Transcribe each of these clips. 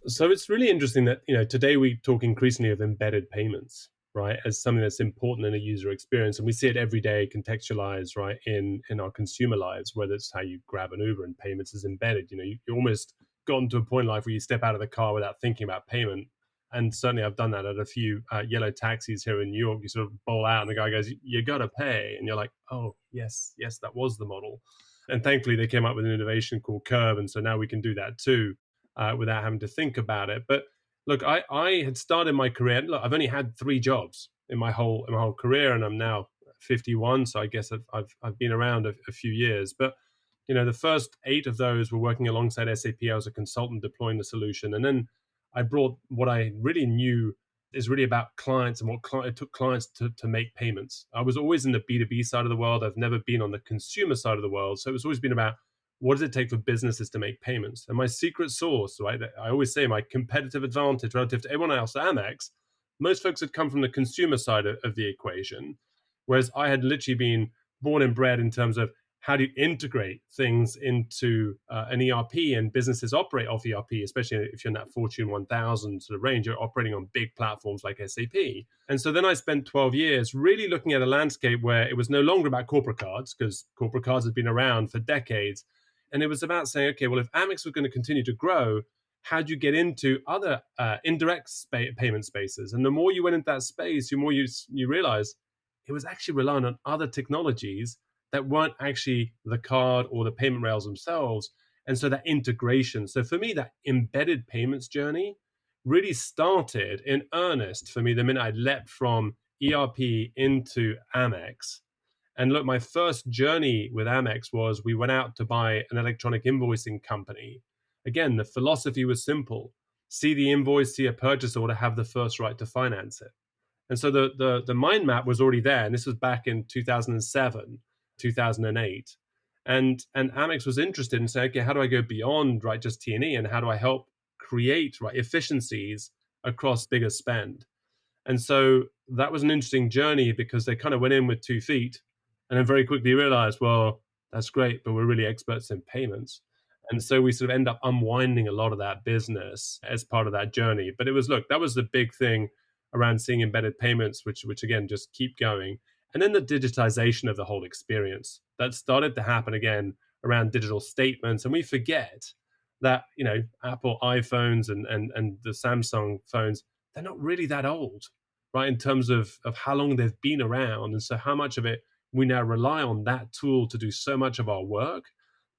So it's really interesting that, today we talk increasingly of embedded payments, right, as something that's important in a user experience. And we see it every day contextualized, right, in our consumer lives, whether it's how you grab an Uber and payments is embedded. You almost gotten to a point in life where you step out of the car without thinking about payment. And certainly I've done that at a few yellow taxis here in New York. You sort of bowl out and the guy goes, you got to pay. And you're like, oh, yes, that was the model. And thankfully they came up with an innovation called Curve. And so now we can do that too without having to think about it. But look, I had started my career. Look, I've only had 3 jobs in my whole career, and I'm now 51. So I guess I've been around a few years. But the first 8 of those were working alongside SAP. I was a consultant deploying the solution, and then I brought what I really knew is really about clients and it took clients to make payments. I was always in the B2B side of the world. I've never been on the consumer side of the world. So it's always been about what does it take for businesses to make payments? And my secret sauce, right? I always say my competitive advantage relative to everyone else at Amex, most folks had come from the consumer side of the equation, whereas I had literally been born and bred in terms of how do you integrate things into an ERP, and businesses operate off ERP, especially if you're in that Fortune 1000 sort of range, you're operating on big platforms like SAP. And so then I spent 12 years really looking at a landscape where it was no longer about corporate cards, because corporate cards had been around for decades. And it was about saying, okay, well, if Amex was going to continue to grow, how do you get into other indirect payment spaces? And the more you went into that space, the more you realize it was actually relying on other technologies that weren't actually the card or the payment rails themselves. And so that integration. So for me, that embedded payments journey really started in earnest for me the minute I leapt from ERP into Amex. And look, my first journey with Amex was we went out to buy an electronic invoicing company. Again, the philosophy was simple: see the invoice, see a purchase order, have the first right to finance it. And so the mind map was already there. And this was back in 2007, 2008. And Amex was interested in saying, okay, how do I go beyond, right, just T&E, and how do I help create, right, efficiencies across bigger spend? And so that was an interesting journey because they kind of went in with 2 feet and then very quickly realized, well, that's great, but we're really experts in payments. And so we sort of end up unwinding a lot of that business as part of that journey. But it was, look, that was the big thing around seeing embedded payments, which again, just keep going. And then the digitization of the whole experience that started to happen again around digital statements. And we forget that, Apple iPhones and the Samsung phones, they're not really that old, right, in terms of how long they've been around. And so how much of it we now rely on that tool to do so much of our work.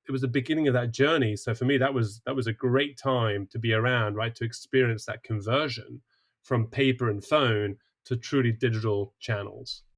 It was the beginning of that journey. So for me, that was a great time to be around, right, to experience that conversion from paper and phone to truly digital channels.